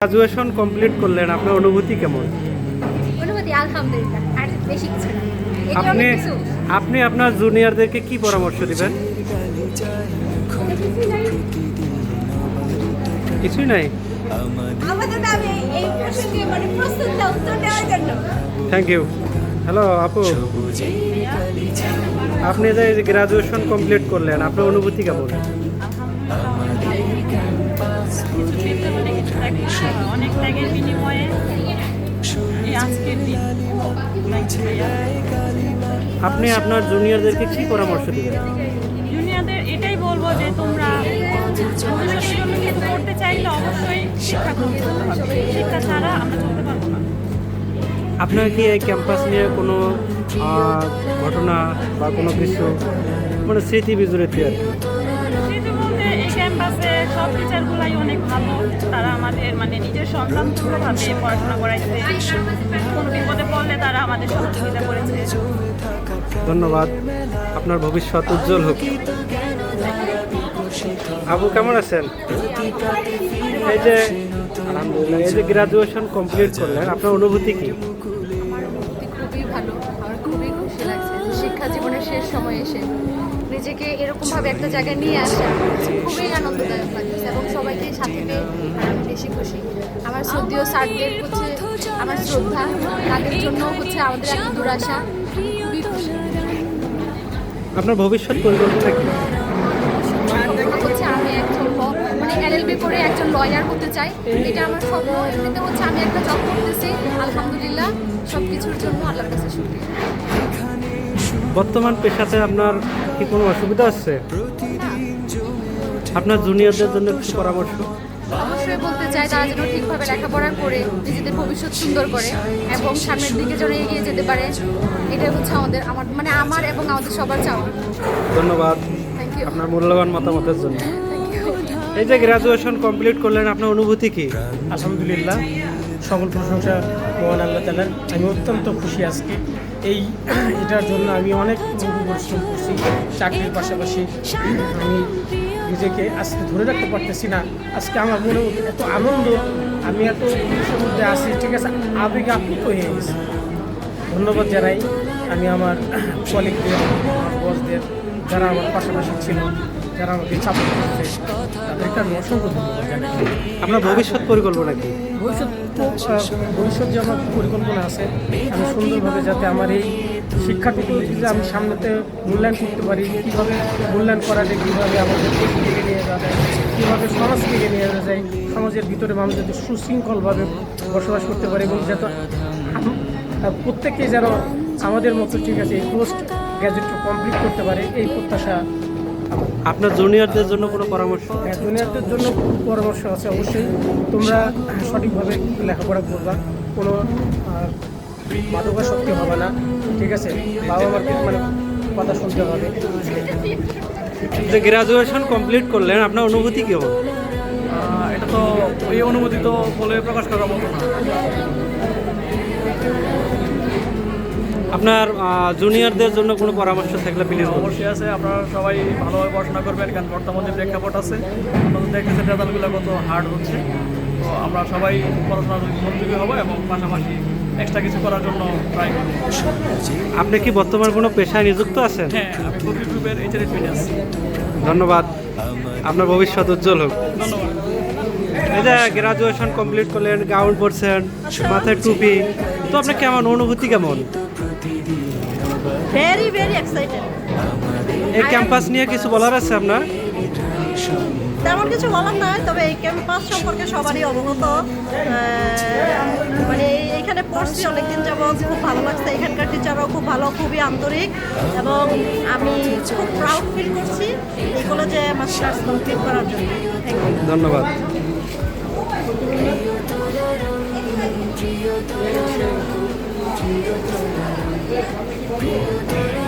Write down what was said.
Graduation complete করলেন, আপনার অনুভূতি কেমন? অনুভূতি আলহামদুলিল্লাহ, আর বেশি কিছু না। আপনি আপনি আপনার জুনিয়রদেরকে কি পরামর্শ দিবেন? কিছুই নাই। আমাদের আমি এই প্রশ্নকে মানে প্রশ্নটা উত্তর দেওয়ার জন্য। Thank you. হ্যালো আপু, আপনি যে গ্রাজুয়েশন কমপ্লিট করলেন, আপনার অনুভূতি কেমন? অনেক ত্যাগের বিনিময়ে এই আজকের দিন। আপনি আপনার জুনিয়রদেরকে কি পরামর্শ দিবেন? জুনিয়রদের এটাই বলবো যে তোমরা ভবিষ্যতের জন্য কিছু করতে চাইলে অবশ্যই শিক্ষা গ্রহণ করতে হবে। শিক্ষা ছাড়া আমরা চলতে পারবো না। আপনার কি এই ক্যাম্পাস নিয়ে কোনো ঘটনা বা কোনো কিছু মানে স্মৃতি বিজড়িত আর কি? কিন্তু বলতে এই ক্যাম্পাসে সব টিচারগুলাই অনেক ভালো। তারা আমাদের মানে নিজের সন্তান তুল্যভাবে পড়াশোনা করাইছে। কোনো বিপদে পড়লে তারা আমাদের সহযোগিতা করেছে। ধন্যবাদ, আপনার ভবিষ্যৎ উজ্জ্বল হোক। আপু কেমন আছেন? এই যে আলহামদুলিল্লাহ, এই যে গ্রাজুয়েশন কমপ্লিট করলেন, আপনার অনুভূতি কি? খুবই ভালো, আমার খুবই খুশি লাগছে শিক্ষা জীবনের শেষ সময় এসে নিজেকে এরকমভাবে একটা জায়গায় নিয়ে আসা খুবই আনন্দদায়ক লাগছে এবং সবাইকে সাথে পেয়ে আমি বেশি খুশি। আমার শ্রদ্ধেয় স্যারদের হচ্ছে আমার শ্রদ্ধা, তাদের জন্য হচ্ছে আমাদের এত দূর আসা, খুবই খুশি। আপনার ভবিষ্যৎ পরিকল্পনা কি? হচ্ছে আমি একজন মানে LLB করে একজন লয়ার হতে চাই, এটা আমার স্বপ্ন। এমনিতে হচ্ছে আমি একটা জব করতেছি, আলহামদুলিল্লাহ সব কিছুর জন্য আল্লাহর কাছে শুকরিয়া। বর্তমান পেশাতে আপনার কি কোনো অসুবিধা আছে? আপনার জুনিয়রদের জন্য কিছু পরামর্শ? অবশ্যই বলতে চাই তারা যেন ঠিকভাবে লেখাপড়া করে নিজেদের ভবিষ্যৎ সুন্দর করে এবং সামনের দিকে যেন এগিয়ে যেতে পারে, এটাই হচ্ছে আমার এবং আমাদের সবার চাওয়া। ধন্যবাদ থ্যাংক ইউ। আপনার মূল্যবান মতামতের জন্য। Thank you. এই যে গ্রাজুয়েশন কমপ্লিট করলেন, আপনার অনুভূতি কি? আলহামদুলিল্লাহ, সকল প্রশংসা মহান আল্লাহ তাআলার। আমি অত্যন্ত খুশি আজকে এটার জন্য। আমি অনেক পরিশ্রম করছি চাকরির পাশাপাশি। আমি নিজেকে আজকে ধরে রাখতে পারতেছি না। আজকে আমার মনে এত আনন্দ, আমি এত খুশির মধ্যে আছি, ঠিক আছে, আবেগে আপ্লুত হয়ে গেছি। ধন্যবাদ জানাই আমি আমার কলিগদের, আমার বসদের, যারা আমার পাশাপাশি ছিল, যারা আমাকে সাপোর্ট করছে, তাদেরকে আমি অসংখ্য ধন্যবাদ জানাই। আপনার ভবিষ্যৎ পরিকল্পনা কি? ভবিষ্যৎ যে আমার পরিকল্পনা আছে, আমি সুন্দরভাবে যাতে আমার এই শিক্ষার্থীগুলোকে যে আমি সামনেতে মূল্যায়ন করতে পারি, কীভাবে মূল্যায়ন করা যায়, কীভাবে আমাদের দেশকে এগিয়ে নিয়ে যাওয়া যায়, কীভাবে সমাজকে এগিয়ে নিয়ে যাওয়া যায়, সমাজের ভিতরে মানুষ যাতে সুশৃঙ্খলভাবে বসবাস করতে পারে এবং যাতে প্রত্যেকেই যেন আমাদের মতো, ঠিক আছে, এই পোস্ট গ্র্যাজুয়েট কমপ্লিট করতে পারে, এই প্রত্যাশা। আপনার জুনিয়রদের জন্য কোনো পরামর্শ? জুনিয়রদের জন্য পরামর্শ আছে অবশ্যই। তোমরা সঠিকভাবে লেখাপড়া করবা, কোনো মাদকাসক্তি হবে না, ঠিক আছে, বাবা মাকে মানে কথা শুনতে হবে। যে গ্রাজুয়েশন কমপ্লিট করলেন, আপনার অনুভূতি কেমন? এটা তো এই অনুভূতি তো বলে প্রকাশ করার মতো না। আপনার জুনিয়রদের জন্য কোনো পরামর্শ থাকলে প্লিজ বলুন। অবশ্যই আছে, আপনারা সবাই ভালোভাবে পড়াশোনা করবেন, কারণ বর্তমান যে প্রেক্ষাপট আছে, আপনাদের দেখতেছেন রেজাল্টগুলো কত হার্ড হচ্ছে। তো আমরা সবাই পড়াশোনার মনোযোগী হবো এবং পাশাপাশি এক্সট্রা কিছু করার জন্য ট্রাই করবো। আপনি কি বর্তমান কোনো পেশায় নিযুক্ত আছেন? হ্যাঁ, আমি কপি গ্রুপের HRS আছি। ধন্যবাদ, আপনার ভবিষ্যৎ উজ্জ্বল হোক। ধন্যবাদ। এই যে গ্রাজুয়েশন কমপ্লিট করলেন, গাউন পরছেন, মাথায় টুপি, তো আপনার কেমন অনুভূতি কেমন? Very very excited. এই ক্যাম্পাস নিয়ে কিছু বলার আছে আপনার? তেমন কিছু বলার নয়, তবে এই ক্যাম্পাস সম্পর্কে সবারই অবগত। মানে এইখানে পড়ছি অনেকদিন যাবৎ, খুব ভালো লাগছে। এখানকার টিচাররাও খুব ভালো, খুবই আন্তরিক এবং আমি খুব প্রাউড ফিল করছি এই কলেজে মাস্টার্স কমপ্লিট করার জন্য। Thank you. ধন্যবাদ। প্রিয়